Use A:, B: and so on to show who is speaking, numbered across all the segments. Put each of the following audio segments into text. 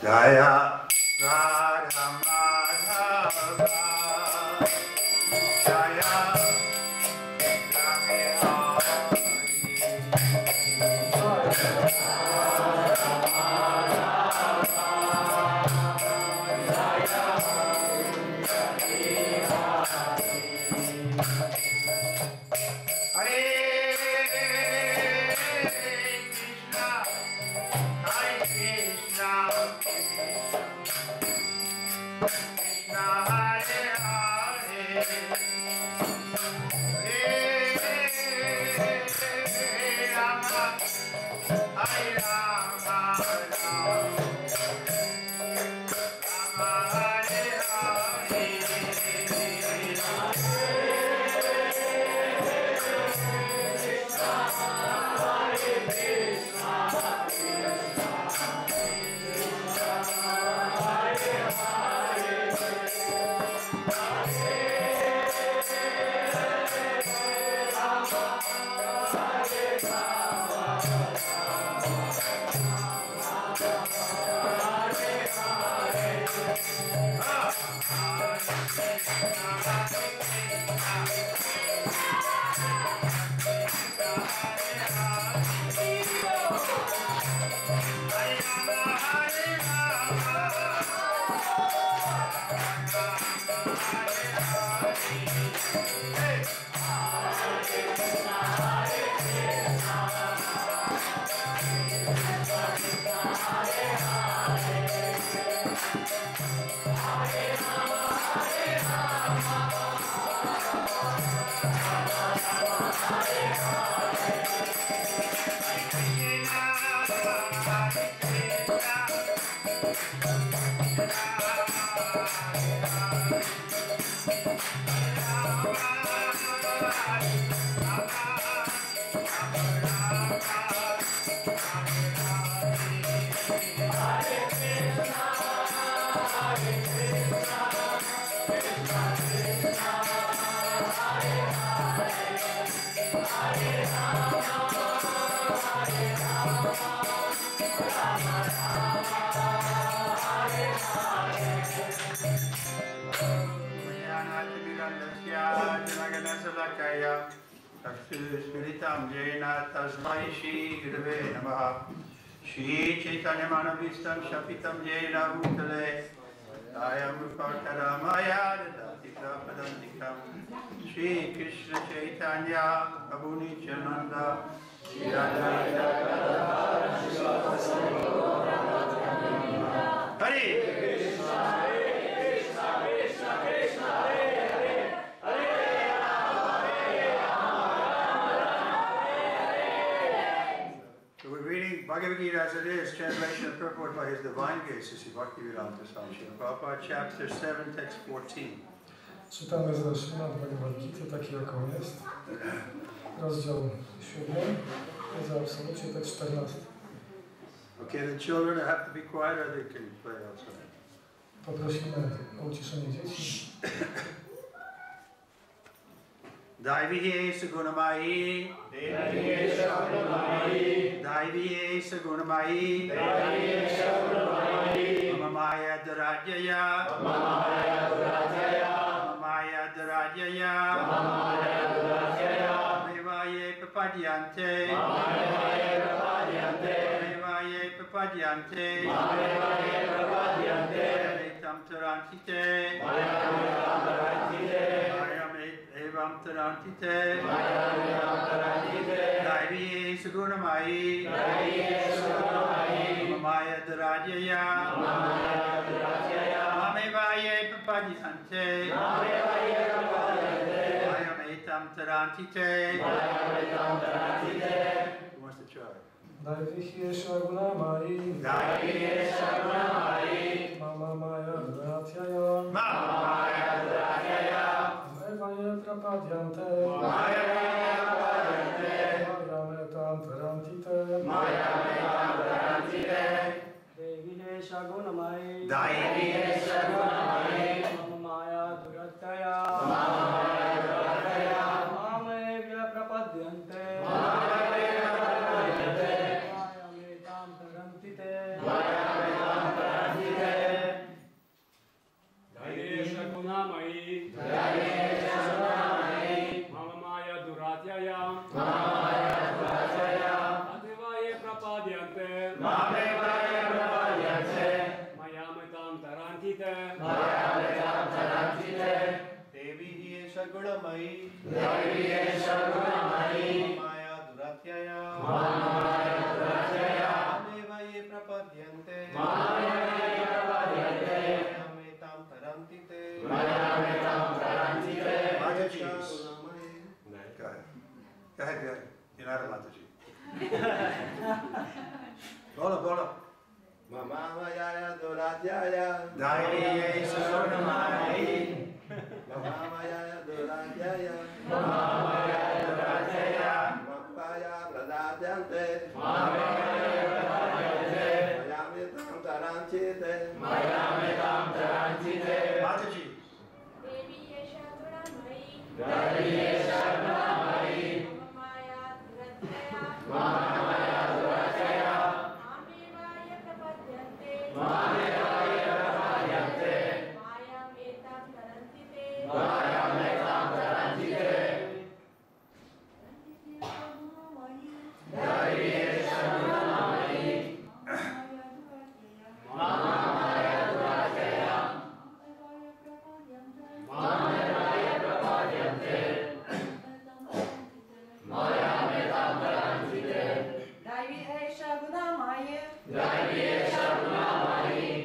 A: Jaya Radha Madhava Jaya Shri Chaitanya Manavistam Shapitam Jena Bhutale Ayam Rupakarmaya Dadatika Padantikam Shri Krishna Chaitanya Abuni Chananda Shri Advaita Gadadhara Srivasa Sarvabhauma Hare Krishna Hare Krishna Krishna Krishna Hare Hare Hare Rama Hare Rama So we're reading Bhagavad Gita as it is, translation and purport by His Divine Grace, Sri Bhaktivedanta Swami Srila Prabhupada, chapter 7, text 14.
B: Czytamy z Srimad Bhagavad Gita, taki jaką jest. Rozdział 7, za absolucie tekst 14.
A: Okay, the children have to be quiet or they can play outside.
B: Poprosimy o uciszenie dzieci.
A: Daiviye Sagunamayi Daiviye Sagunamayi Mamamaya Dharajaya Mamamaya Dharajaya Mevaye Papadyante Mevaye Papadyante Tam Tarantite Evam Tarantite Daiviye Sagunamayi Mamaya Dharajaya Mamevaye Papadyante Ayam Etam Tarantite. Who wants to try?
B: Daiviye Sagunamayi
A: Daiviye Sagunamayi
B: Mamamaya Dharajaya
A: Mamamaya Dharajaya
B: Mevaye Prapadyante Mayametam Tarantite Daiviye Sagunamayi
A: Daiviye Sagunamayi
B: Mamamaya Dharajaya Mamaya Prapadyante Mayametam Tarantite
A: gunamayi maya duratyaya mameva ye prapadyante mayamitam taranti te. Mataji. Go ahead. Go ahead, you're not a Mataji. Bola. Mama maya duratyaya Daiviye Sarunamayi Mama maya duratyaya Mapaya pradadyante Mayamitam taranchite Mataji.
C: Deviye Sarunamayi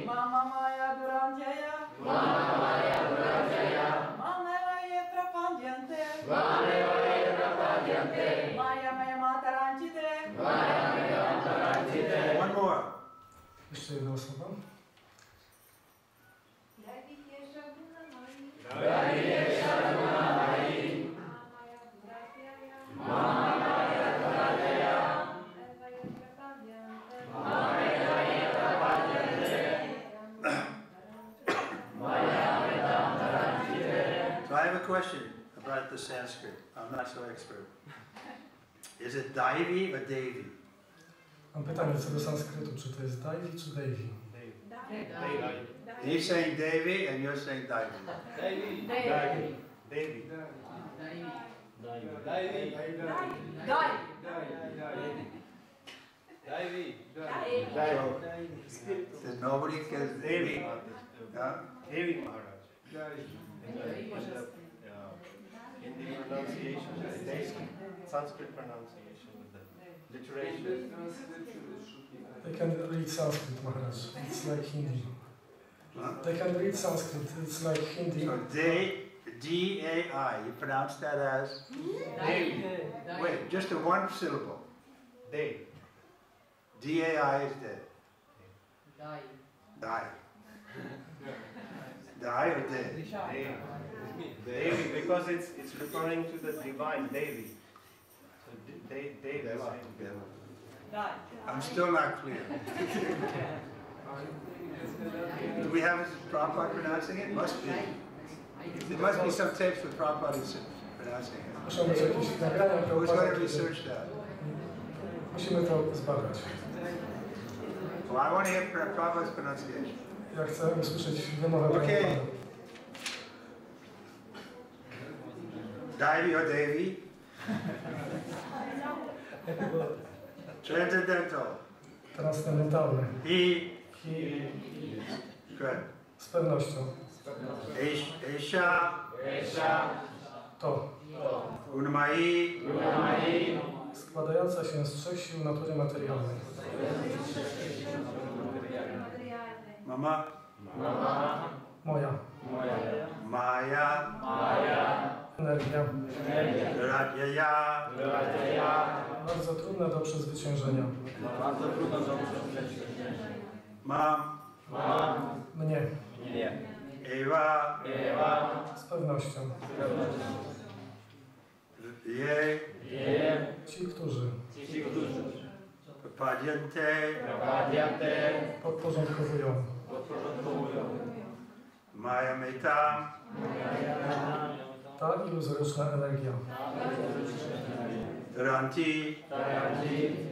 C: Mama maya duratyaya
A: One more.
B: Jeszcze jedna osoba.
A: So I have a question about the Sanskrit. I'm not so expert. Is it Daivi or Devi?
B: Mam pytanie co do sanskrytu, czy to jest Daivi czy Devi?
A: He's saying Devi and you're saying Daivi. That nobody can Devi. Devi Maharaj. In the pronunciation, Sanskrit pronunciation, the literation.
B: They can read Sanskrit, Maharaj. It's like Hindi. They can read Sanskrit. It's like Hindi.
A: So D-A-I, you pronounce that as? Wait, just a one syllable. Day. D-A-I is dead. Die. Die or dead? Devi, because it's referring to the divine Devi. So Devi. I'm still not clear. Do we have Prabhupada pronouncing it? Must be. There must be some tapes with Prabhupada pronouncing it.
B: Muszą być jakieś nagrania.
A: Who's going to research that?
B: Musimy to zbadać.
A: Well, I want to hear Prabhupada's pronunciation.
B: Ja chcę usłyszeć wymowę
A: Okay.
B: Prabhupada.
A: Devi or Devi? Transcendental.
B: Transcendentalny.
A: He. Good.
B: Z pewnością.
A: Esha.
B: To.
A: Unamayi.
B: Składająca się z trzech sił natury materialnej.
A: Mama.
B: Moja.
A: Maya.
B: Energia.
A: Radyaya.
B: Bardzo trudna do przezwyciężenia.
A: Mam.
B: Mnie.
A: Eva.
B: Z pewnością.
A: Ye.
B: Ci, którzy
A: Padyante.
B: podporządkowują.
A: Mayamitam.
B: Ta iluzoryczna energia.
A: Taranti.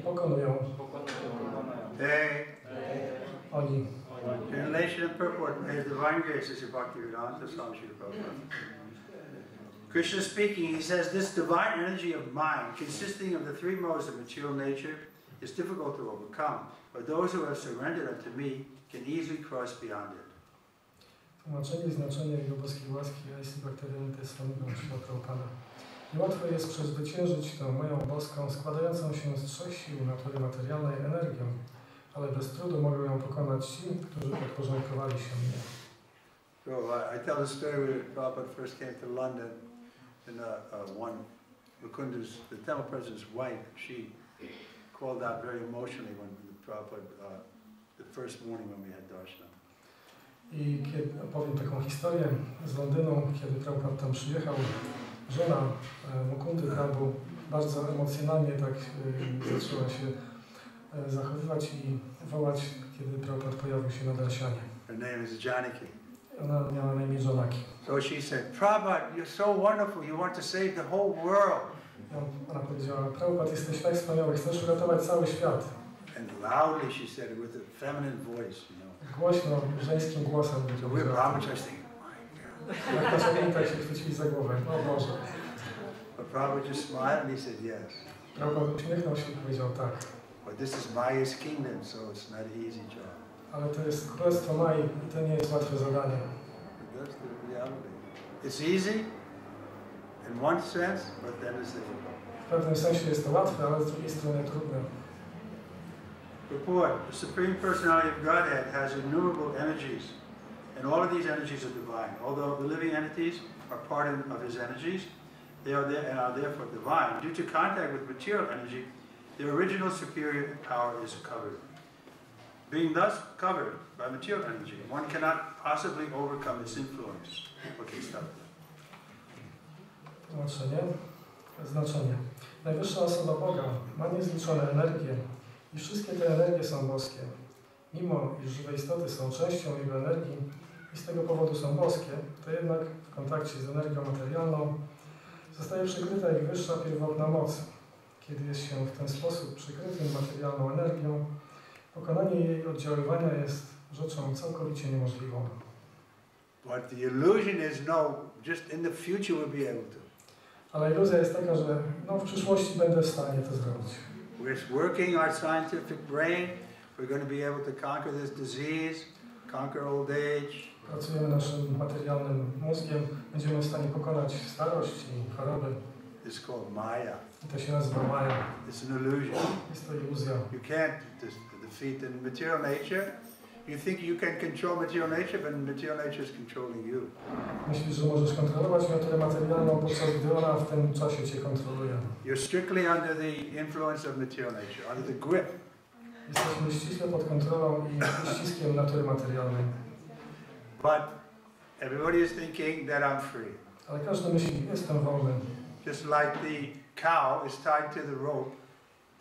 B: Pokonują.
A: They.
B: Oni.
A: Translation and purport. May His divine grace is Bhaktivedanta Swami Prabhupada. Krishna speaking, he says, this divine energy of mind, consisting of the three modes of material nature, is difficult to overcome, but those who have surrendered unto me can easily cross beyond it.
B: Tłumaczenie i znaczenie Jego boskiej łaski, a jeśli bakterialny Swami Śrila Prabhupada. Niełatwo jest przezwyciężyć tę moją boską, składającą się z 3 sił natury materialnej energią, ale bez trudu mogą ją pokonać ci, którzy podporządkowali się mnie.
A: So I tell the story where Prabhupada first came to London, and one Mukunda's, the temple president's wife, she called out very emotionally when Prabhupada, the first morning when we had darshan.
B: I kiedy opowiem taką historię z Londynu, kiedy Prabhupada tam przyjechał, żona Mukundy Prabhu bardzo emocjonalnie tak zaczęła się zachowywać i wołać, kiedy Prabhupada pojawił się na darshanie.
A: Her name is Janaki.
B: Ona miała na imię Janaki.
A: So she said, Prabhupada, you're so wonderful, you want to save the whole world.
B: Ona powiedziała, Prabhupada, jesteś tak wspaniały, chcesz uratować cały świat.
A: And loudly she said it with a feminine voice, you know.
B: Głośno, żeńskim głosem.
A: So we're Brahmins thinking, my God.
B: Jak nasze tak się chwycili za głowę. O Boże.
A: But Prabhupada just smiled and he said yes.
B: Prabhupada uśmiechnął się i powiedział tak.
A: But this is Maya's kingdom, so it's not an easy job.
B: Ale to jest królestwo Mai i to nie jest łatwe zadanie.
A: But that's the reality. It's easy in one sense, but then it's difficult.
B: W pewnym sensie jest to łatwe, ale z drugiej strony trudne.
A: Report, the Supreme Personality of Godhead has innumerable energies, and all of these energies are divine. Although the living entities are part of his energies, they are there and are therefore divine. Due to contact with material energy, their original superior power is covered. Being thus covered by material energy, one cannot possibly overcome its influence. Okay, stop.
B: Tłumaczenie. Znaczenie. Najwyższa osoba Boga ma niezliczone energie i wszystkie te energie są boskie. Mimo iż żywe istoty są częścią Jego energii i z tego powodu są boskie, to jednak w kontakcie z energią materialną zostaje przykryta ich wyższa pierwotna moc. Kiedy jest się w ten sposób przykrytym materialną energią, pokonanie jej oddziaływania jest rzeczą całkowicie niemożliwą.
A: But the illusion is no, just in the future we'll be able to.
B: Ale iluzja jest taka, że w przyszłości będę w stanie to zrobić.
A: We're working our scientific brain. We're going to be able to conquer this disease, conquer old age.
B: Pracujemy naszym materialnym mózgiem, będziemy w stanie pokonać starość i choroby.
A: It's called Maya.
B: I to się nazywa Maja.
A: It's an illusion.
B: Jest to iluzja.
A: You can't defeat in material nature. You think you can control material nature, but material nature is controlling you.
B: Myślisz, że możesz kontrolować naturę materialną, podczas gdy ona w tym czasie cię kontroluje.
A: You're strictly under the influence of material nature, under the grip.
B: Jesteśmy ściśle pod kontrolą i ściskiem natury materialnej.
A: But everybody is thinking that I'm free.
B: Ale każdy myśli, jestem wolny.
A: Just like the cow is tied to the rope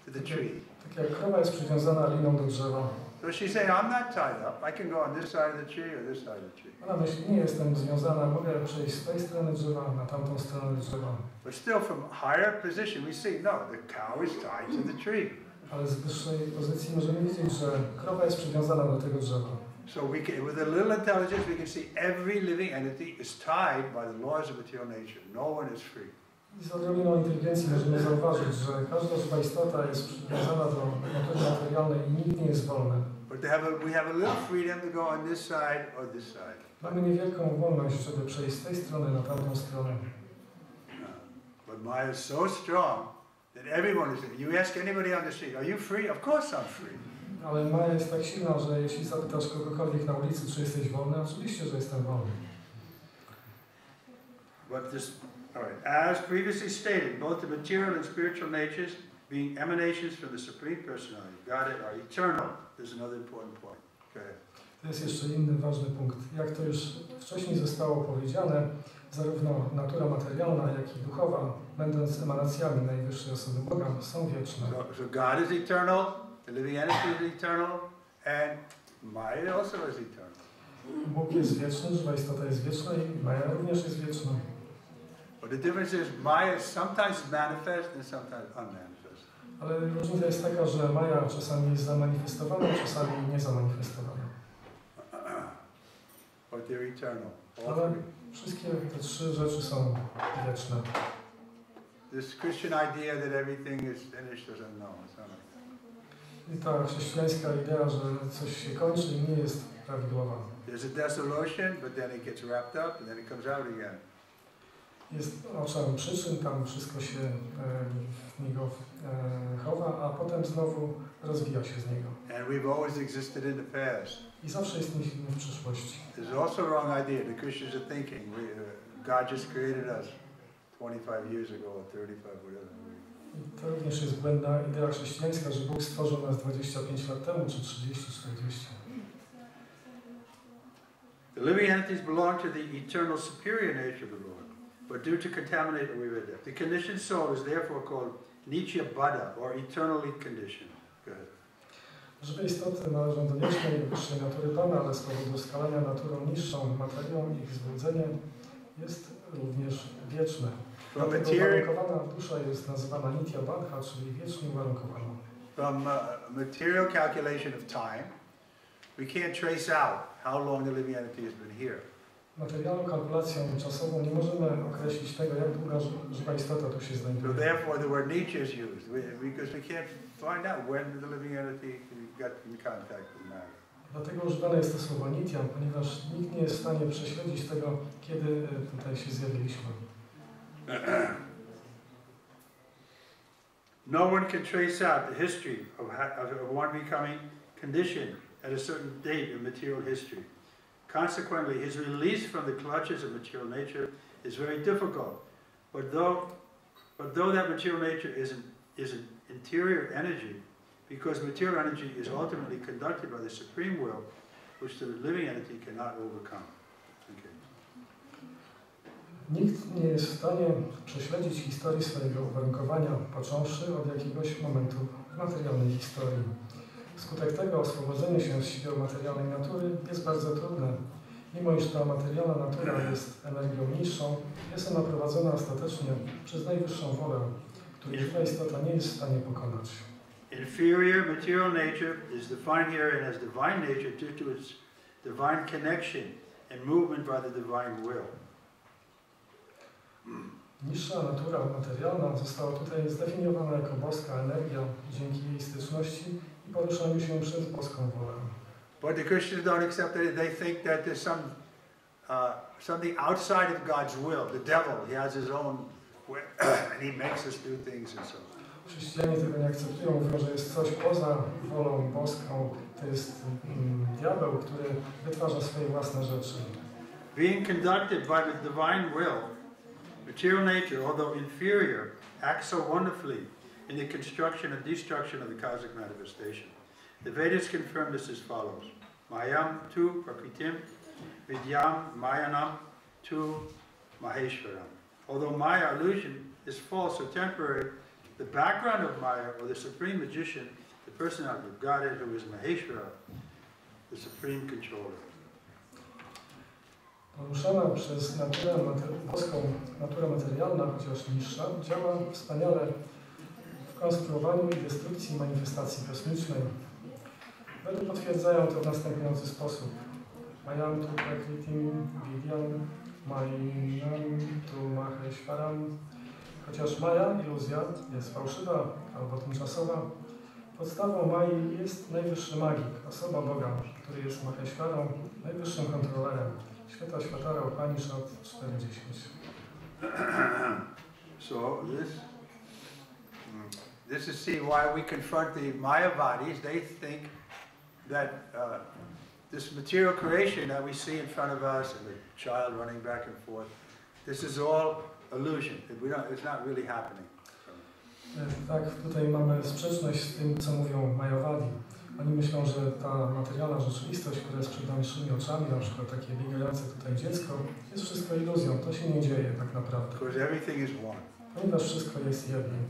A: to the tree.
B: Tak jak krowa jest przywiązana liną do drzewa.
A: So she's saying, I'm not tied up. I can go on this side of the tree or this side of the tree.
B: Ona myśli, nie jestem związana, mogę przejść z tej strony drzewa na tamtą stronę drzewa.
A: But still from higher position we see, no, the cow is tied to the tree.
B: Ale z wyższej pozycji możemy widzieć, że krowa jest przywiązana do tego drzewa.
A: So we can, with a little intelligence, we can see every living entity is tied by the laws of material nature. No one is free.
B: I z odrobiną inteligencji możemy zauważyć, że każda żywa istota jest przywiązana do natury materialnej i nikt nie jest wolny.
A: But we have a little freedom to go on this side or this side.
B: Mamy niewielką wolność, żeby przejść z tej strony na tamtą stronę.
A: But Maya is so strong that everyone is free. You ask anybody on the street, are you free? Of course I'm free.
B: Ale Maja jest tak silna, że jeśli zapytasz kogokolwiek na ulicy, czy jesteś wolny, oczywiście, że jestem wolny.
A: But this, all right, as previously stated, both the material and spiritual natures, being emanations from the Supreme Personality, Godhead, are eternal. There's another important point. Okay.
B: To jest jeszcze inny ważny punkt. Jak to już wcześniej zostało powiedziane, zarówno natura materialna, jak i duchowa, będąc emanacjami najwyższej osoby Boga, są wieczne.
A: So God is eternal, the living entity is eternal, and Maya also is eternal.
B: Bóg jest wieczny, żywa istota jest wieczna i Maja również jest wieczna.
A: But the difference is Maya is sometimes manifest and sometimes unmanifest.
B: Ale różnica jest taka, że Maja czasami jest zamanifestowana, czasami nie zamanifestowana.
A: But they're eternal.
B: Ale wszystkie te trzy rzeczy są wieczne.
A: This Christian idea that everything is finished doesn't know. It's not like that.
B: I ta chrześcijańska idea, że coś się kończy, nie jest prawidłowa.
A: There's a dissolution, but then it gets wrapped up and then it comes out again.
B: Jest oczem przyczyn, tam wszystko się w niego chowa, a potem znowu rozwija się z niego.
A: And we've always existed in the past.
B: I zawsze istnieliśmy w przyszłości.
A: There's also a wrong idea. The Christians are thinking God just created us 25 years ago or 35, whatever.
B: I to również jest błędna idea chrześcijańska, że Bóg stworzył nas 25 lat temu, czy 30, 40.
A: The living entities belong to the eternal superior nature of the Lord, but due to contaminate, we read that. The conditioned soul is therefore called Nitya Buddha, or eternally conditioned. Go ahead.
B: Żywe istoty należą do wiecznej i wyższej natury Pana, ale z powodu skalania naturą niższą materią ich zbudzenie jest również wieczne. Dlatego uwarunkowana dusza jest nazywana Nitya Buddha, czyli wiecznie uwarunkowana.
A: From material calculation of time, we can't trace out how long the living entity has been here.
B: Materialną kalkulacją czasową nie możemy określić tego, jak długa żywa istota tu się
A: So
B: znajduje.
A: therefore the word Nietzsche is used, because we can't find out when the living entity got in contact with matter.
B: Dlatego używane jest to słowo Nitya, ponieważ nikt nie jest w stanie prześledzić tego, kiedy tutaj się zjawiliśmy.
A: No one can trace out the history of one becoming conditioned at a certain date in material history. Consequently, his release from the clutches of material nature is very difficult. But though that material nature is an interior energy, because material energy is ultimately conducted by the supreme will, which the living entity cannot overcome. Okay.
B: Nikt nie jest w stanie prześledzić historii swojego uwarunkowania, począwszy od jakiegoś momentu w materialnej historii. Wskutek tego oswobodzenie się z siły materialnej natury jest bardzo trudne. Mimo iż ta materialna natura jest energią niższą, jest ona prowadzona ostatecznie przez najwyższą wolę, której żywa istota nie jest w stanie pokonać.
A: Inferior material nature is defined herein as divine nature due to its divine connection and movement by the divine will.
B: Niższa natura materialna została tutaj zdefiniowana jako boska energia dzięki jej styczności i poruszaniu się przez boską wolę.
A: But the Christians don't accept it. They think that there's something outside of God's will. The devil, he has his own way, and he makes us do things and so on.
B: Chrześcijanie tego nie akceptują, mówią, że jest coś poza wolą boską. To jest diabeł, który wytwarza swoje własne rzeczy.
A: Being conducted by the divine will, material nature, although inferior, acts so wonderfully in the construction and destruction of the cosmic manifestation. The Vedas confirm this as follows. Mayam tu prakritim vidyam mayanam tu maheshwaram. Although Maya illusion is false or temporary, the background of Maya, or the supreme magician, the personality of Godhead, who is Maheshwara, the supreme controller.
B: Poruszana przez naturę boską natura materialna, chociaż niższa, działa wspaniale w konstruowaniu i destrukcji manifestacji kosmicznej. Wedy potwierdzają to w następujący sposób. Mayam tu prakritim vidyam mayam tu maheshwaram. Chociaż Maja, iluzja, jest fałszywa albo tymczasowa, podstawą Mai jest najwyższy magik, osoba Boga, który jest Maheshwarą, najwyższym kontrolerem. Świata Światara Upanishad 4.10.
A: So this is see why we confront the Mayavadis. They think that this material creation that we see in front of us and the child running back and forth, this is all illusion. It's not really happening.
B: Tak, tutaj mamy sprzeczność z tym, co mówią Mayavadi. Oni myślą, że ta materialna rzeczywistość, która jest przed naszymi oczami, na przykład takie biegające tutaj dziecko, jest wszystko iluzją. To się nie dzieje tak naprawdę.
A: Because everything is one.
B: Ponieważ wszystko jest jednym.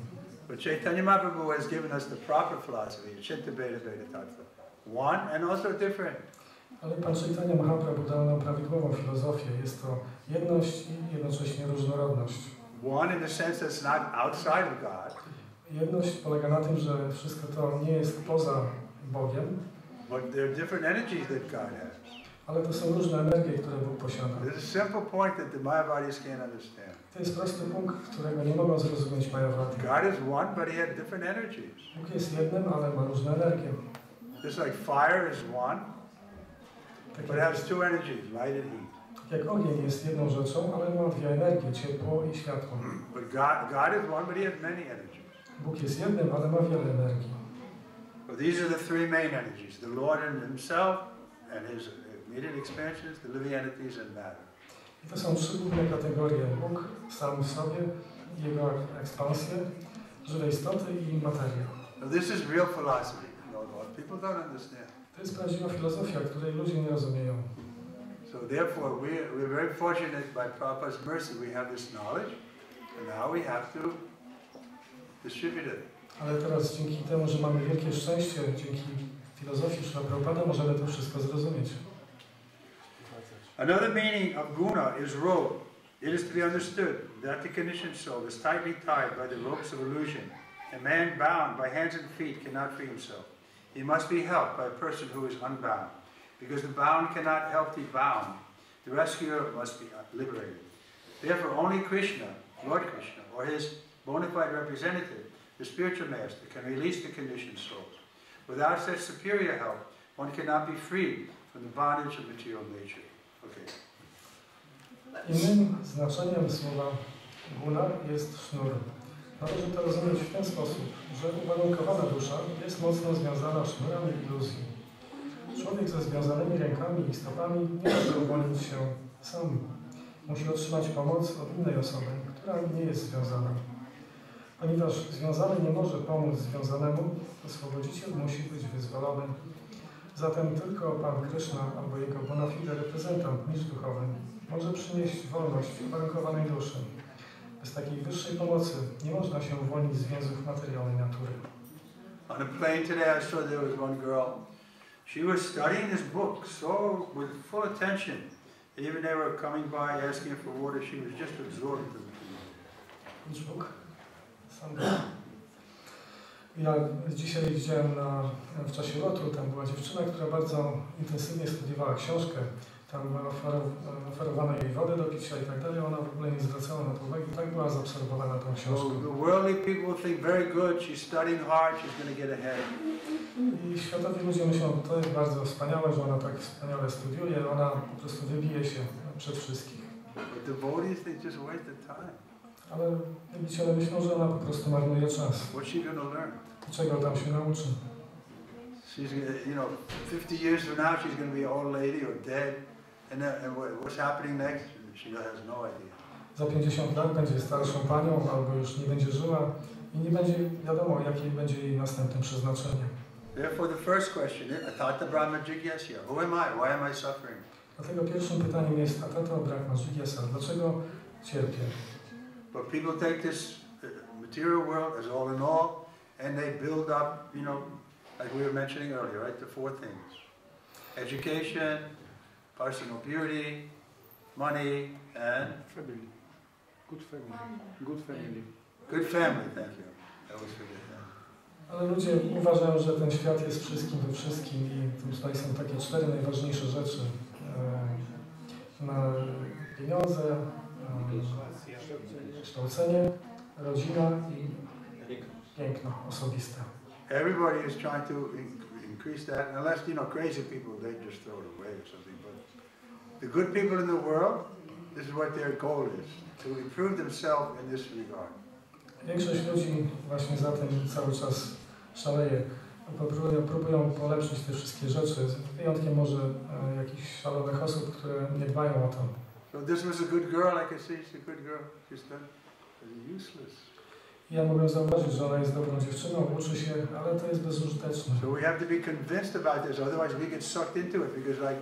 A: But Chaitanya Mahaprabhu has given us the proper philosophy, Chitta Beta Beta Tattva. One and also different.
B: Ale Pan Chaitanya Mahaprabhu dał nam prawidłową filozofię. Jest to jedność i jednocześnie różnorodność.
A: One in the sense that's not outside of God.
B: Jedność polega na tym, że wszystko to nie jest poza Bogiem.
A: But there are different energies that God has.
B: Ale to są różne energie, które Bóg posiada.
A: There's a simple point that the Mayavadis can't understand.
B: To jest prosty punkt, którego nie mogą zrozumieć Mayavadi.
A: God is one, but He had different energies.
B: Bóg jest jednym, ale ma różne energie.
A: Just like fire is one,
B: Tak
A: but it has two energies, light and heat.
B: jak ogień jest jedną rzeczą, ale ma dwie energie, ciepło i światło.
A: But God is one, but He has many energies.
B: Bóg jest jednym, ale ma wiele energii.
A: Well, these are the three main energies: the Lord in Himself, and His immediate expansions, the living entities, and matter.
B: I to są trzy główne kategorie. Bóg sam w sobie, Jego ekspansję, żywe istoty i materia.
A: Now, this is real philosophy. People don't understand.
B: To jest prawdziwa filozofia, której ludzie nie rozumieją.
A: So therefore, we're very fortunate by Prabhupada's mercy we have this knowledge, and now we have to distribute it.
B: Ale teraz dzięki temu, że mamy wielkie szczęście, dzięki filozofii Śrila Prabhupada możemy to wszystko zrozumieć.
A: Another meaning of guna is rope. It is to be understood that the conditioned soul is tightly tied by the ropes of illusion. A man bound by hands and feet cannot free himself. He must be helped by a person who is unbound. Because the bound cannot help the bound, the rescuer must be liberated. Therefore, only Krishna, Lord Krishna, or his bona fide representative, the spiritual master, can release the conditioned souls. Without such superior help, one cannot be freed from the bondage of material nature. Okay.
B: Innym znaczeniem słowa guna jest sznur. Należy to rozumieć w ten sposób, że uwarunkowana dusza jest mocno związana sznurami iluzji. Człowiek ze związanymi rękami i stopami nie może uwolnić się sam. Musi otrzymać pomoc od innej osoby, która nie jest związana. Ponieważ związany nie może pomóc związanemu, to swobodziciel musi być wyzwolony. Zatem tylko Pan Kryszna albo jego bona fide reprezentant, mistrz duchowy, może przynieść wolność uwarunkowanej duszy. Bez takiej wyższej pomocy nie można się uwolnić z więzów materialnej natury.
A: On a plane today I saw there was one girl. She was studying this book so with full attention. Even they were coming by asking for water, she was just absorbed in it.
B: Which book? Ja dzisiaj widziałem w czasie lotu, tam była dziewczyna, która bardzo intensywnie studiowała książkę. Tam oferowano jej wodę do picia i tak dalej, ona w ogóle nie zwracała na to uwagi, tak była zaabsorbowana tą książką.
A: The worldly people think very good, she's studying hard, she's going to get ahead.
B: I światowi ludzie myślą, to jest bardzo wspaniałe, że ona tak wspaniale studiuje, ona po prostu wybije się przed wszystkich.
A: But devotees, they just waste their time.
B: Ale wielbiciele myślą, że ona po prostu marnuje czas.
A: What's she going to learn?
B: Czego tam się nauczy?
A: She's, 50 years from now, she's going to be an old lady or dead. And what's happening next? She has no idea.
B: Za 50 lat będzie starszą panią, albo już nie będzie żyła i nie będzie wiadomo, jakie będzie jej następne przeznaczenie.
A: Therefore, the first question is, Atata Brahma Jigyasya. Who am I? Why am I suffering?
B: Dlatego pierwszym pytaniem jest Atata Brahma Jigyasa. Dlaczego cierpię?
A: But people take this material world as all in all, and they build up, like we were mentioning earlier, right? The four things: education, personal beauty, money, and
D: family. Good family. Good family.
A: Good family, thank you. I always forget that.
B: Ale ludzie uważają, że ten świat jest wszystkim we wszystkim i tutaj są takie cztery najważniejsze rzeczy. Na pieniądze, kształcenie, rodzina i piękno osobiste.
A: Everybody is trying to increase that, unless, crazy people, they just throw it away or something. But the good people in the world, this is what their goal is, to improve themselves in this regard.
B: Większość ludzi właśnie za tym cały czas szaleje. Próbują polepszyć te wszystkie rzeczy, z wyjątkiem może jakichś szalonych osób, które nie dbają o to.
A: So this was a good girl, I can see she's a good girl, she's useless.
B: Ja mogę zauważyć, że ona jest dobrą dziewczyną, uczy się, ale to jest bezużyteczne.
A: So we have to be convinced about this, otherwise we get sucked into it, because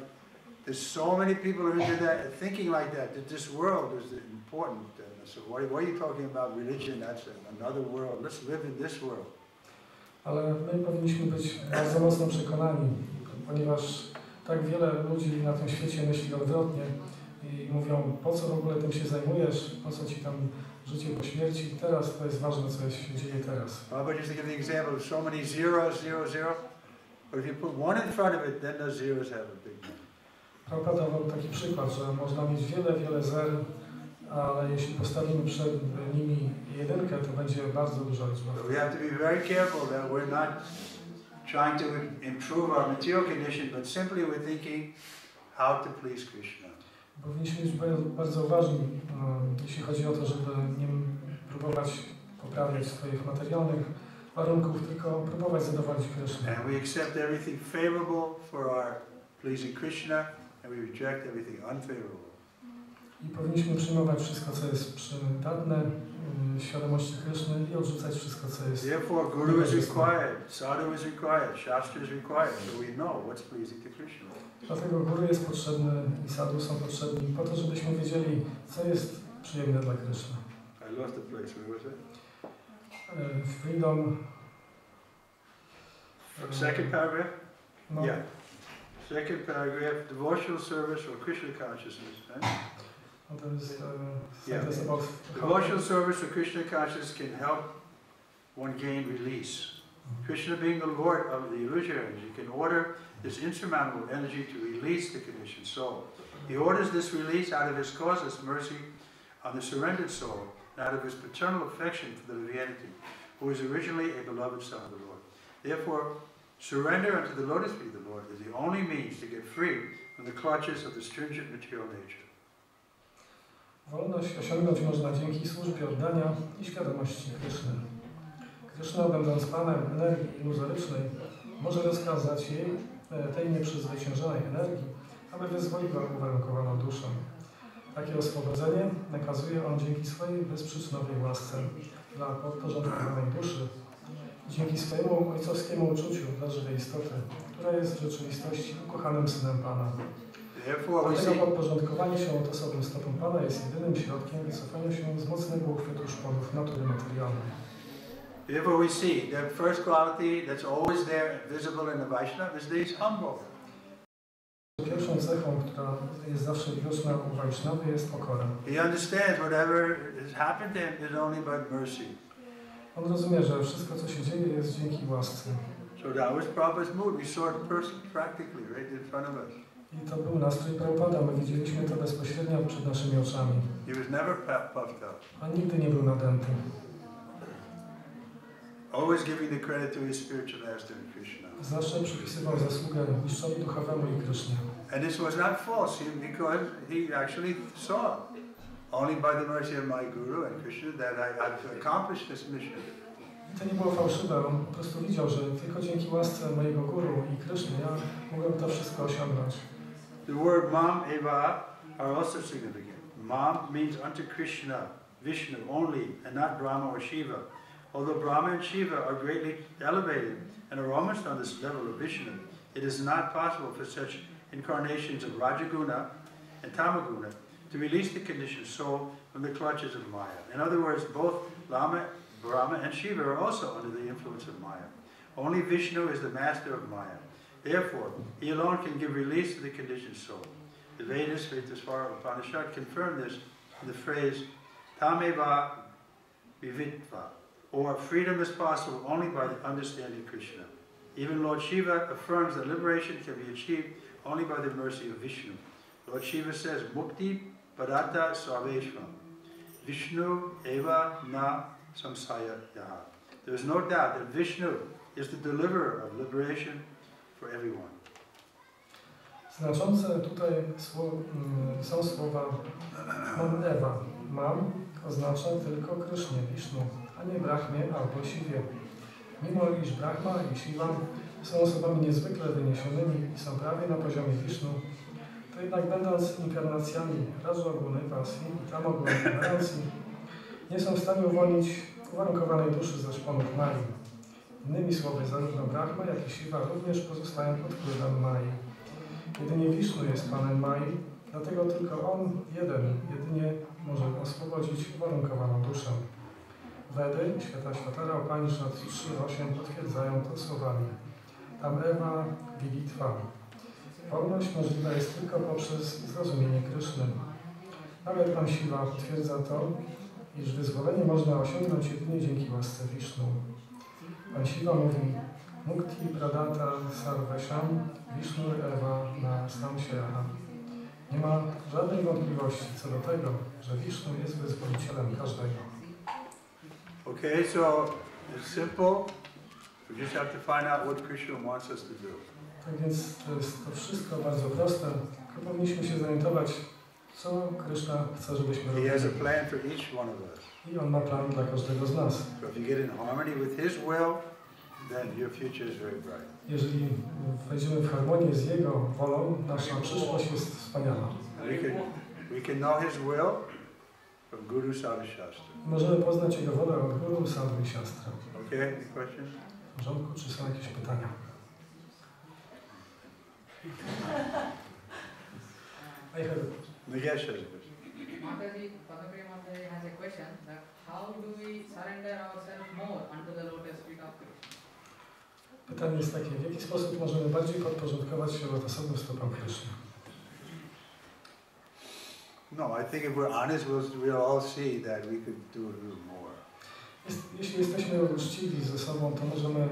A: there's so many people who are into that, thinking like that this world is important. So what are you talking about religion? That's another world. Let's live in this world.
B: Ale my powinniśmy być bardzo mocno przekonani, ponieważ tak wiele ludzi na tym świecie myśli odwrotnie i mówią, po co w ogóle tym się zajmujesz, po co ci tam życie po śmierci, teraz to jest ważne, co się dzieje teraz.
A: But just to give the example of so many zeros, zero, zero, but if you put one in front of it, then those zeros have a big meaning.
B: Prabhupada dawał taki przykład, że można mieć wiele zer, ale jeśli postawimy przed nimi jedynkę, to będzie bardzo dużo liczba.
A: So we have to be very careful that we're not trying to improve our material condition, but simply we're thinking how to please Krishna.
B: Powinniśmy być bardzo uważni, jeśli chodzi o to, żeby nie próbować poprawiać swoich materialnych warunków, tylko próbować zadowolić Krysznę.
A: And we accept everything favorable for our pleasing Krishna, and we reject everything unfavorable.
B: I powinniśmy przyjmować wszystko, co jest przydatne świadomości Kryszny i odrzucać wszystko, co jest.
A: Therefore, Guru is required, Sadhu is required, Shastra is required, so we know what's pleasing to Krishna.
B: Dlatego Guru jest potrzebny i Sadhu są potrzebni po to, żebyśmy wiedzieli, co jest przyjemne dla Kryszny.
A: I lost the place, where was it?
B: Freedom.
A: Second paragraph?
B: No,
A: Yeah. Second paragraph, devotional service or Krishna consciousness. Right?
B: to jest
A: Yeah.
B: sentence about
A: Devotional service or Krishna consciousness can help one gain release. Krishna being the Lord of the illusory, he can order this insurmountable energy to release the conditioned soul. He orders this release out of his causeless mercy on the surrendered soul, and out of his paternal affection for the divinity, who is originally a beloved son of the Lord. Therefore, surrender unto the lotus feet of the Lord is the only means to get free from the clutches of the stringent material nature.
B: Wolność osiągnąć można dzięki służbie oddania i świadomości Kryszny. Kryszna, będąc Panem energii iluzorycznej, może rozkazać jej, tej nieprzezwyciężonej energii, aby wyzwoliła uwarunkowaną duszę. Takie oswobodzenie nakazuje on dzięki swojej bezprzyczynowej łasce dla podporządkowanej duszy, dzięki swojemu ojcowskiemu uczuciu dla żywej istoty, która jest w rzeczywistości ukochanym synem Pana. Dlatego podporządkowanie się osobnym stopom Pana jest jedynym środkiem wycofania się z mocnego uchwytu szponów natury materialnej.
A: Therefore we see the first quality that's always there, visible in the Vaishnava, is that he's humble.
B: Pierwszą cechą, która jest zawsze widoczna u Vaishnavy, jest pokora.
A: He understands whatever has happened to him is only by mercy.
B: On rozumie, że wszystko, co się dzieje, jest dzięki łasce.
A: So that was Prabhupada's mood. We saw it practically right in front of us.
B: I to był nastrój Prabhupada. My widzieliśmy to bezpośrednio przed naszymi oczami.
A: He was never puffed up.
B: On nigdy nie był nadęty.
A: Always giving the credit to his spiritual master Krishna.
B: Zawsze przypisywał zasługę mistrzowi duchowemu i Krysznie.
A: And this was not false, because he actually saw only by the mercy of my Guru and Krishna that I've accomplished this mission.
B: I to nie było fałszywe. On po prostu widział, że tylko dzięki łasce mojego Guru i Kryszny ja mogłem to wszystko osiągnąć.
A: The word mam eva are also significant. Mam means unto Krishna, Vishnu only, and not Brahma or Shiva. Although Brahma and Shiva are greatly elevated and are almost on this level of Vishnu, it is not possible for such incarnations of Rajaguna and Tamaguna to release the conditioned soul from the clutches of Maya. In other words, both Brahma and Shiva are also under the influence of Maya. Only Vishnu is the master of Maya. Therefore, he alone can give release to the conditioned soul. The Vedas, Vetasvara Upanishad, confirm this in the phrase Tameva Vivitva, or freedom is possible only by the understanding Krishna. Even Lord Shiva affirms that liberation can be achieved only by the mercy of Vishnu. Lord Shiva says, Mukti Parata Sarveshvam. Vishnu eva na samsaya yaha. There is no doubt that Vishnu is the deliverer of liberation for everyone.
B: Znaczące tutaj są słowa mam Ewa. Mam oznacza tylko Krysznie, Wisznu, a nie Brahmie albo Siwie. Mimo iż Brahma i Siwa są osobami niezwykle wyniesionymi i są prawie na poziomie Wisznu, to jednak będąc inkarnacjami Rajoguny, Vasi i Tamoguny, Varanasi, nie są w stanie uwolnić uwarunkowanej duszy ze szponów Mai. Innymi słowy, zarówno Brahma, jak i Siwa również pozostają pod wpływem Mai. Jedynie Wisznu jest Panem Mai, dlatego tylko On jedynie może oswobodzić uwarunkowaną duszę. Wedy, Świata Światara, Upanishad 3.8 potwierdzają to słowami. Tam Ewa, Viditva. Wolność możliwa jest tylko poprzez zrozumienie Kryszny. Nawet Pan Siwa potwierdza to, iż wyzwolenie można osiągnąć jedynie dzięki łasce Wisznu. Pan Siwa mówi Mukti Pradata Sarvesham Vishnu Eva na Samsyaha. Nie ma żadnej wątpliwości co do tego, że Wisznu jest wyzwolicielem każdego.
A: Okay, so it's simple. We just have to find out what Krishna wants us to do.
B: Tak więc to jest to wszystko bardzo proste. Tylko powinniśmy się zorientować, co Kryszna chce, żebyśmy robili.
A: He has a plan for each one of us.
B: I On ma plan dla każdego z nas.
A: So if you get in harmony with His will, then your future is very bright.
B: Jeżeli wejdziemy w harmonię z Jego wolą, nasza przyszłość jest wspaniała.
A: We can know His will from Guru Sadhu Shastra.
B: Możemy poznać Jego wolę od Guru Sadhu Shastra.
A: Okay, any questions?
B: W porządku, czy są jakieś pytania? I have
A: Nagesh has a question.
E: Mataji, Padakari Mataji has a question that how do we surrender ourselves more unto the lotus feet of Krishna?
B: Pytanie jest takie, w jaki sposób możemy bardziej podporządkować się lotosowym stopom Kryszny?
A: No, I think if we're honest, we'll all see that we could do a little more.
B: Jeśli jesteśmy uczciwi ze sobą, to możemy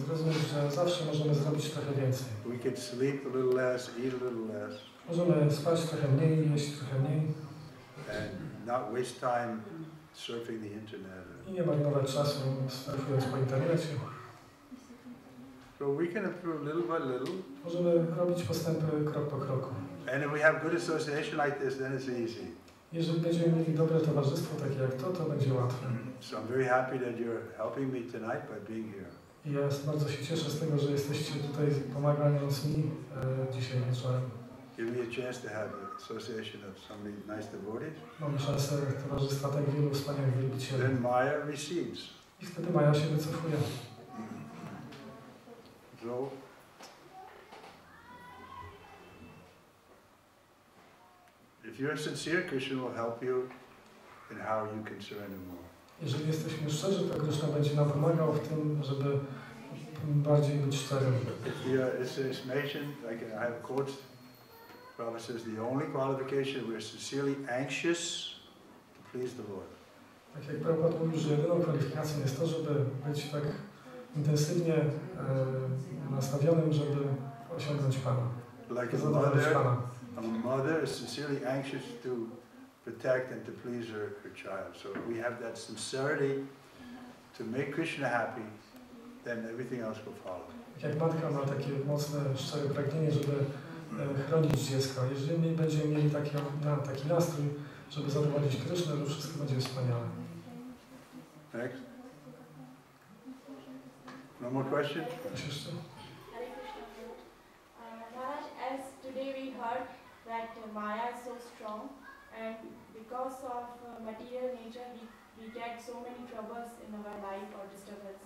B: zrozumieć, że zawsze możemy zrobić trochę więcej.
A: We could sleep a little less, eat a little less.
B: Możemy spać trochę mniej, jeść trochę mniej.
A: And not waste time surfing the internet.
B: I nie marnować czasu surfując po internecie.
A: So we can improve little by little.
B: Możemy robić postępy krok po kroku.
A: And if we have good association like this, then it's easy.
B: Jeżeli będziemy mieli dobre towarzystwo takie jak to będzie łatwe.
A: So I'm very happy that you're helping me tonight by being here.
B: I ja bardzo się cieszę z tego, że jesteście tutaj pomagając mi dzisiaj wieczorem.
A: Give me a chance to have an association of so many nice devotees.
B: Mamy szansę towarzystwa tak wielu wspaniałych wielbicieli.
A: Then Maya recedes.
B: I wtedy Maja się wycofuje.
A: So if you're sincere, Krishna will help you in how you can surrender more.
B: Jeżeli jesteśmy szczerzy, to Kryszna będzie nam pomagał w tym, żeby bardziej być szczerym.
A: It's an explanation, like I have quotes. Prabhupada says the only qualification we're sincerely anxious to please the Lord.
B: Tak jak Prabhupada mówił, że jedyną kwalifikacją jest to, żeby być tak intensywnie nastawionym, żeby osiągnąć Pana.
A: Like a mother is sincerely anxious to protect and to please her child. So we have that sincerity to make Krishna happy, then everything else will follow.
B: Jak matka ma takie mocne, szczere pragnienie, żeby chronić dziecko. Jeżeli będziemy mieli taki nastrój, żeby zadowolić Krysznę, to wszystko będzie wspaniałe.
A: Next. No more questions?
B: Coś jeszcze?
C: Hare Krishna. Maharaj, as today we heard that Maya is so strong, and because of material nature, we get so many troubles in our life or disturbance.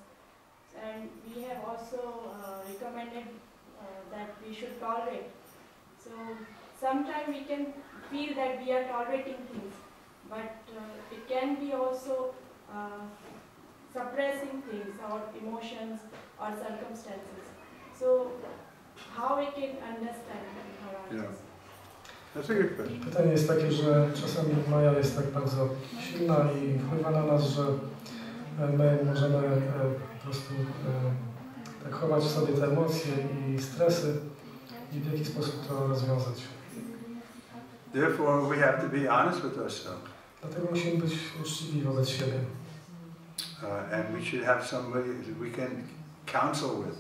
C: And we have also recommended that we should tolerate. So sometimes we can feel that we are tolerating things, but it can be also suppressing things, our emotions or circumstances. So how we can understand
A: Yeah. That's a good question.
B: Pytanie jest takie, że czasami Maja jest tak bardzo silna i wpływa na nas, że my możemy po prostu tak chować w sobie te emocje i stresy i w jaki sposób to rozwiązać.
A: Therefore, we have to be honest with ourselves.
B: Dlatego musimy być uczciwi wobec siebie.
A: And we should have somebody that we can counsel with.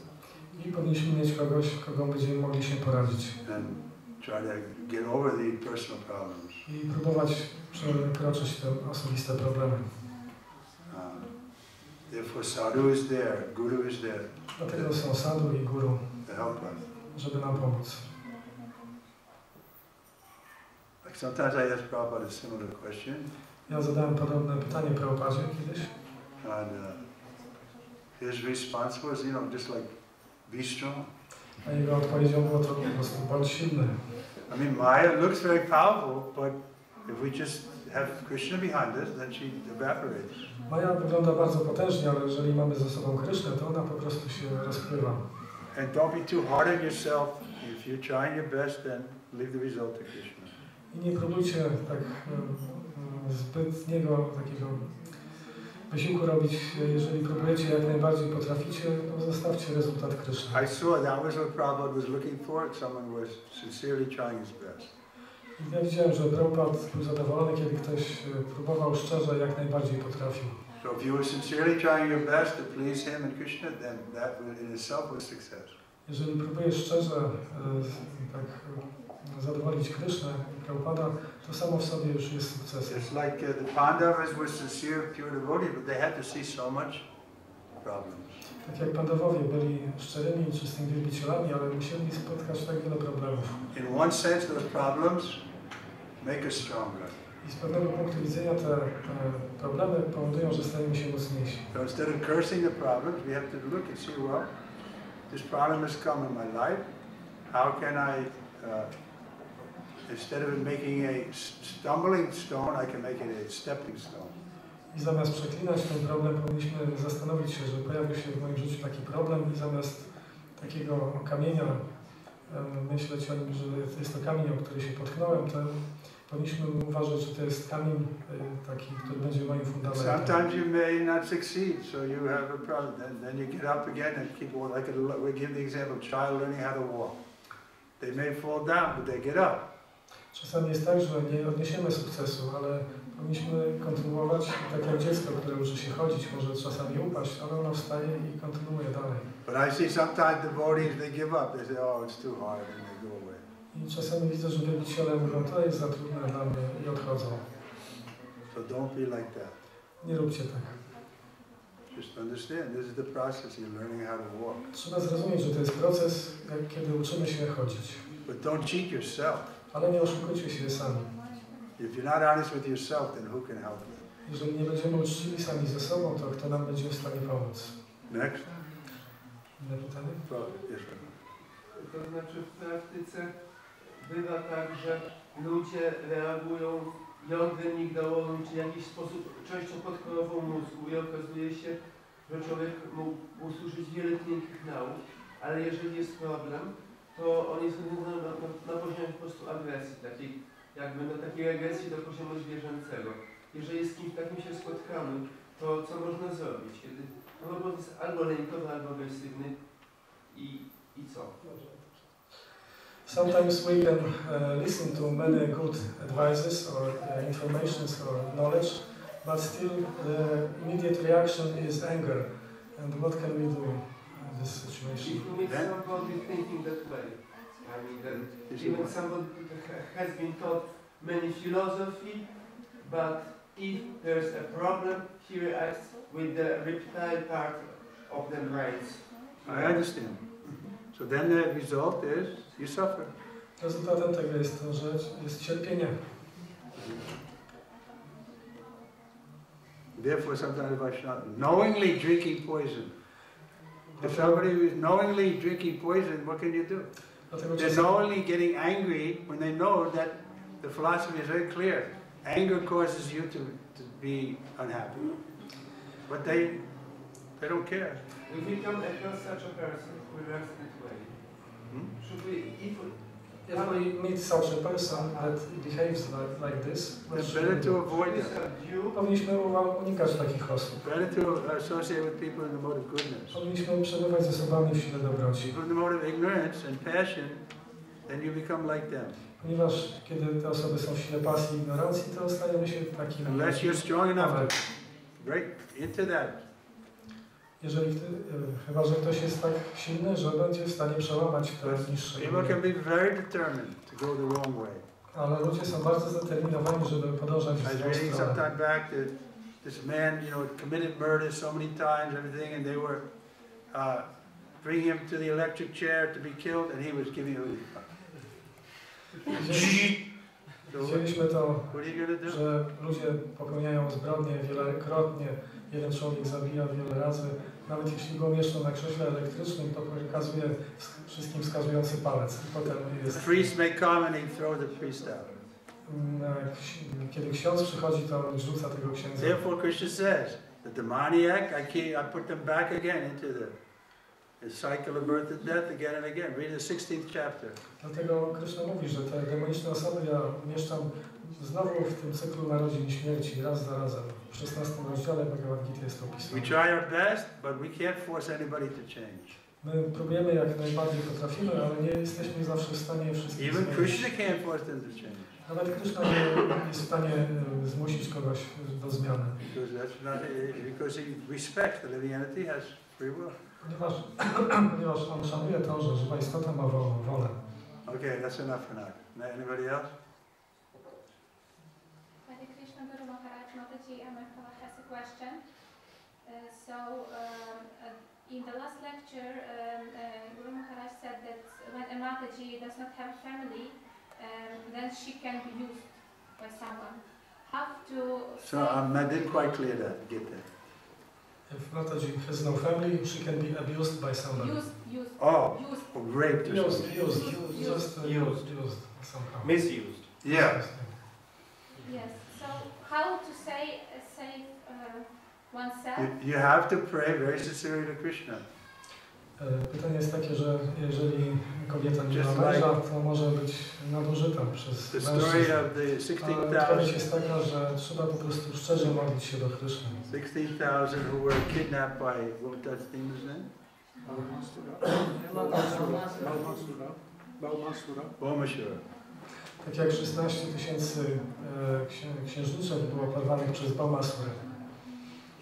B: I powinniśmy mieć kogoś, kogo będziemy mogli się poradzić.
A: And try to get over the personal problems.
B: I próbować przekroczyć te osobiste problemy.
A: Therefore, sadhu is there, guru is there.
B: Dlatego są sadhu i guru,
A: To help us.
B: żeby nam pomóc.
A: Like sometimes I ask Prabhupada a similar question,
B: Ja zadałem podobne pytanie Prabhupadzie kiedyś.
A: and his response was, just like, be strong.
B: A jego odpowiedzią było to po prostu bądź silny.
A: I mean, Maya looks very powerful, but if we just have Krishna behind us, then she evaporates.
B: Maja wygląda bardzo potężnie, ale jeżeli mamy ze sobą Krysznę, to ona po prostu się rozpływa.
A: And don't be too hard on yourself. If you're trying your best, then leave the result to Krishna.
B: I nie próbujcie tak zbytniego takiego wysiłku robić. Jeżeli próbujecie jak najbardziej potraficie, to zostawcie rezultat Kryszny.
A: I saw that was what Prabhupada was looking for. Someone was sincerely trying his best.
B: I ja widziałem, że Prabhupada był zadowolony, kiedy ktoś próbował szczerze, jak najbardziej potrafił.
A: So if you were sincerely trying your best to please him and Krishna, then that in itself was success.
B: Jeżeli próbujesz szczerze tak zadowolić Krysznę i Prabhupada, to samo w sobie już jest sukcesem.
A: It's like the Pandavas were sincere, pure devotees, but they had to see so much problems.
B: Tak jak Pandawowie byli szczerymi i czystymi wielbicielami, ale musieli spotkać tak wiele problemów.
A: In one sense, those problems make us stronger.
B: I z pewnego punktu widzenia te problemy powodują, że stajemy się mocniejsi.
A: So instead of cursing the problems, we have to look and see, well, this problem has come in my life. How can I, instead of it making a stumbling stone, I can make it a stepping stone.
B: I zamiast przeklinać ten problem, powinniśmy zastanowić się, że pojawił się w moim życiu taki problem i zamiast takiego kamienia myśleć o nim, że jest to kamień, o który się potknąłem, to powinniśmy uważać, że to jest kamień taki, który będzie moim fundamentem.
A: Sometimes you may not succeed, so you have a problem. Then you get up again and keep walking. Like we give the example of a child learning how to walk. They may fall down, but they get up.
B: Czasami jest tak, że nie odniesiemy sukcesu, ale powinniśmy kontynuować, tak jak dziecko, które uczy się chodzić, może czasami upaść, ale ono wstaje i kontynuuje dalej.
A: But I see sometimes devotees, they give up. They say, oh, it's too hard, and they go away.
B: I czasami widzę, że wielbiciele mówią, to jest za trudne dla mnie i odchodzą.
A: So don't be like that.
B: Nie róbcie tak.
A: Just understand, this is the process. You're learning how to walk.
B: Trzeba zrozumieć, że to jest proces, kiedy uczymy się chodzić.
A: But don't cheat yourself.
B: Ale nie oszukujcie się sami.
A: If you're not honest with yourself, then who can help you?
B: Jeżeli nie będziemy uczciwi sami ze sobą, to kto nam będzie w stanie pomóc?
A: Next.
B: Inne pytanie?
A: Yes,
F: To znaczy w praktyce bywa tak, że ludzie reagują jądrem migdałowym czy w jakiś sposób częścią podkorową mózgu i okazuje się, że człowiek mógł usłyszeć wiele pięknych nauk, ale jeżeli jest problem, to on jest na poziomie po prostu agresji, takiej jakby takiej agresji do poziomu zwierzęcego. Jeżeli z kimś takim się spotkamy, to co można zrobić? Kiedy robot jest albo lękowy, albo agresywny i co?
B: Sometimes we can listen to many good advices or informations or knowledge, but still the immediate reaction is anger. And what can we do in this situation?
F: If you meet somebody thinking that way, I mean that even somebody has been taught many philosophy, but if there's a problem, he reacts with the reptile part of the brains.
A: I understand. So then the result is you suffer.
B: Rezultatem tego jest to, że jest cierpienie.
A: Therefore, sometimes if I should not knowingly drinking poison. If somebody is knowingly drinking poison, what can you do? They're knowingly getting angry when they know that the philosophy is very clear. Anger causes you to be unhappy. But they don't care.
F: If we come across such a person who reacts that way, should we,
B: if we meet such a person that behaves like this,
A: it's better to avoid it.
B: Powinniśmy unikać takich osób.
A: Better to associate with people in the mode of goodness.
B: Powinniśmy przebywać ze osobami w sile dobroci.
A: From the mode of ignorance and passion, then you become like them.
B: Ponieważ kiedy te osoby są w sile pasji i ignorancji, to stajemy się takimi.
A: Unless you're strong enough to break into that.
B: Jeżeli chyba że ktoś jest tak silny, że będzie w stanie przełamać te niższe.
A: People can be very determined to go the wrong way.
B: Ale ludzie są bardzo zdeterminowani, żeby podążać w
A: I was
B: złą
A: reading
B: stronę.
A: sometime back that this man, committed murder so many times, everything, and they were bringing him to the electric chair to be killed, and he was giving him.
B: Widzieliśmy to,
A: What are you going to do?
B: że ludzie popełniają zbrodnie wielokrotnie. Jeden człowiek zabija wiele razy. Nawet jeśli go umieszczą na krześle elektrycznym, to pokazuje wszystkim wskazujący palec. I potem jest...
A: The priest may come and he throw the priest out.
B: Kiedy ksiądz przychodzi, to on rzuca tego księdza.
A: Therefore, Krishna says, the demoniac, I put them back again into the cycle of birth and death again and again. Read the 16th chapter.
B: Dlatego Kryszna mówi, że te demoniczne osoby ja umieszczam znowu w tym cyklu narodzin i śmierci, raz za razem. W 16 rozdziale Bhagavad Gita jest opisane.
A: We try our best, but we can't force anybody to change.
B: My próbujemy jak najbardziej potrafimy, ale nie jesteśmy zawsze w stanie wszystkich
A: Even
B: zmienić.
A: Krishna can't force them to change.
B: Nawet Kryszna nie jest w stanie zmusić kogoś do zmiany.
A: Because he respects the living entity has free will.
B: Ponieważ on szanuje to, że żywa istota ma wolną wolę.
A: Okay, that's enough for now. Anybody else?
G: Hare Krishna, Guru Maharaj, Mataji, Amarkala has a question. In the last lecture, Guru Maharaj said that when a Mataji does not have a family, then she can be used by someone. How to
A: So I didn't quite clear that. Get that.
B: If Mataji has no family, she can be abused by somebody.
G: used.
A: Oh,
G: Used.
A: raped or
B: Used
A: something.
B: used somehow.
H: Misused.
A: Yeah.
G: Yes. So how to save oneself?
A: You have to pray very sincerely to Krishna.
B: Pytanie jest takie, że jeżeli kobieta nie ma męża, to może być nadużyta przez
A: The story
B: mężczyznę.
A: of the
B: Ale odpowiedź jest taka, że trzeba po prostu szczerze modlić się do Kryszny.
A: 16,000 who were kidnapped by, what was that thing's name? Bhaumasura.
B: Tak jak 16 000 księżniczek było porwanych przez Bhaumasurę.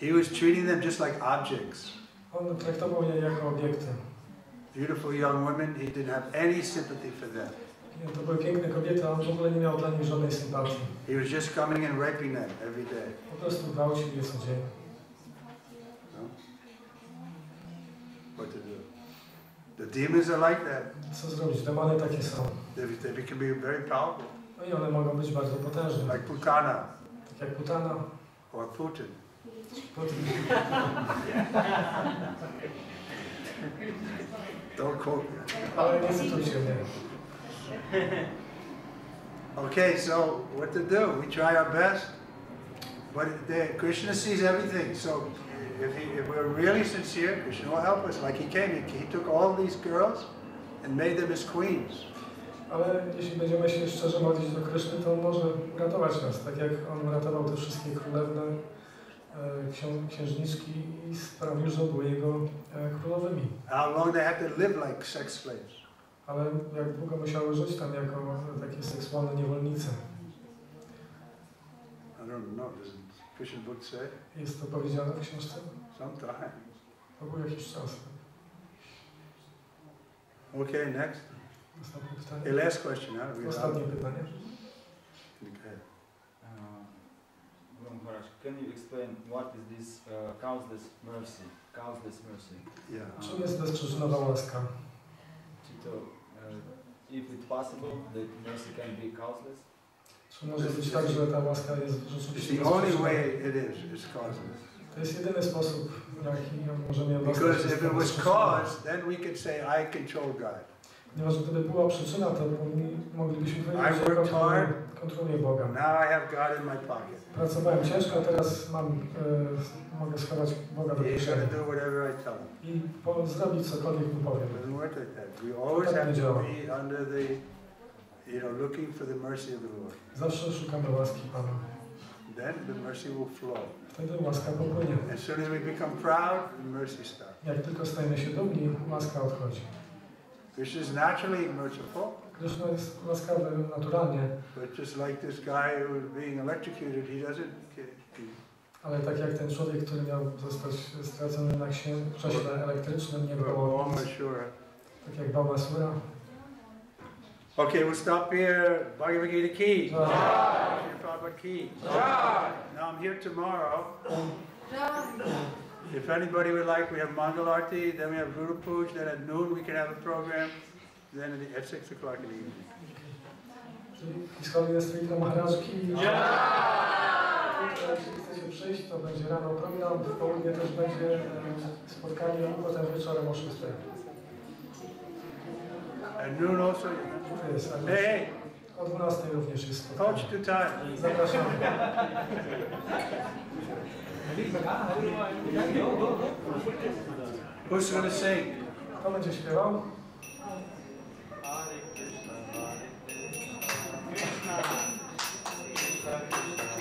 A: He was treating them just like objects.
B: On traktował je jako obiekty.
A: Beautiful young women, he didn't have any sympathy for them.
B: To były piękne kobiety, a on w ogóle nie miał dla nich żadnej sympatii.
A: He was just coming and raping them every day.
B: Po prostu gwałcił je codziennie.
A: No? What to do? The demons are like that.
B: Co zrobić? Demony takie są.
A: They can be very powerful.
B: No i one mogą być bardzo potężne.
A: Like Putana
B: Tak jak Putana.
A: or Putin. Don't quote me.
B: Ale nie cytujcie mnie.
A: Okay, so what to do? We try our best, but Krishna sees everything. So if we're really sincere, Krishna will help us. Like he came, he took all these girls and made them his queens.
B: Ale jeśli będziemy się szczerze modlić do Kryszny, to on może uratować nas. Tak jak on uratował te wszystkie królewne, księżniczki i sprawił, że były jego królowymi.
A: How long they had to live like sex slaves.
B: Ale jak długo musiały żyć tam jako takie seksualne niewolnice.
A: I don't know, does Krishna book say?
B: Jest to powiedziane w książce?
A: Sometime.
B: To był jakiś czas.
A: Okay, next.
B: Ostatnie pytanie.
A: The last question.
B: Ostatnie pytanie.
A: Okay.
H: Guru Maharaj, can you explain what is this causeless mercy? Causeless mercy.
A: Yeah.
B: Czym jest bezprzyczynowa łaska?
H: If it's possible, that mercy can be causeless.
B: Czy może być tak, że ta łaska jest rzeczywiście
A: It's the only
B: bezprzyczynowa?
A: way it is. It's causeless.
B: To jest jedyny sposób, w jaki możemy ją
A: Because if it was caused, then we could say, I control God.
B: Ponieważ gdyby była przyczyna, to moglibyśmy powiedzieć,
A: I
B: że
A: worked hard.
B: kontroluję Boga.
A: Now I have God in my pocket.
B: Pracowałem ciężko, a teraz mogę schować Boga do
A: He's
B: kieszeni.
A: going to do whatever I tell him.
B: I zrobić cokolwiek mu powiem.
A: It doesn't work like that. We always have to be under the, looking for the mercy of the Lord.
B: Zawsze szukamy łaski Pana.
A: Then the mercy will flow.
B: Wtedy łaska popłynie.
A: As soon as we become proud, the mercy stops.
B: Jak tylko stajemy się dumni, łaska odchodzi.
A: Krishna is naturally merciful.
B: Kryszna jest łaskawy naturalnie,
A: But just like this guy who was being electrocuted, he doesn't.
B: ale tak jak ten człowiek, który miał zostać stracony na krześle elektrycznym, nie było nic. Tak jak Bhaumasura.
A: Okay, we'll stop here. Bhagavad Gita Ki. Prabhupada Ki. Now I'm here tomorrow. If anybody would like, we have Mangal Arti, then we have Guru Puj, then at noon we can have a program, then at 6 o'clock in the evening.
B: Historia jest Trivikrama Maharajki. Jeśli chcecie przyjść, to będzie rano program, w południe też będzie spotkanie, a potem wieczorem o 6.
A: At noon also.
B: Jest,
A: Hey,
B: o 12 również jest spotkanie.
A: coach to time.
B: Zapraszamy.
A: Who's going to sing?
B: Kto będzie śpiewał?
A: Hare Krishna, Krishna Krishna, Hare Hare.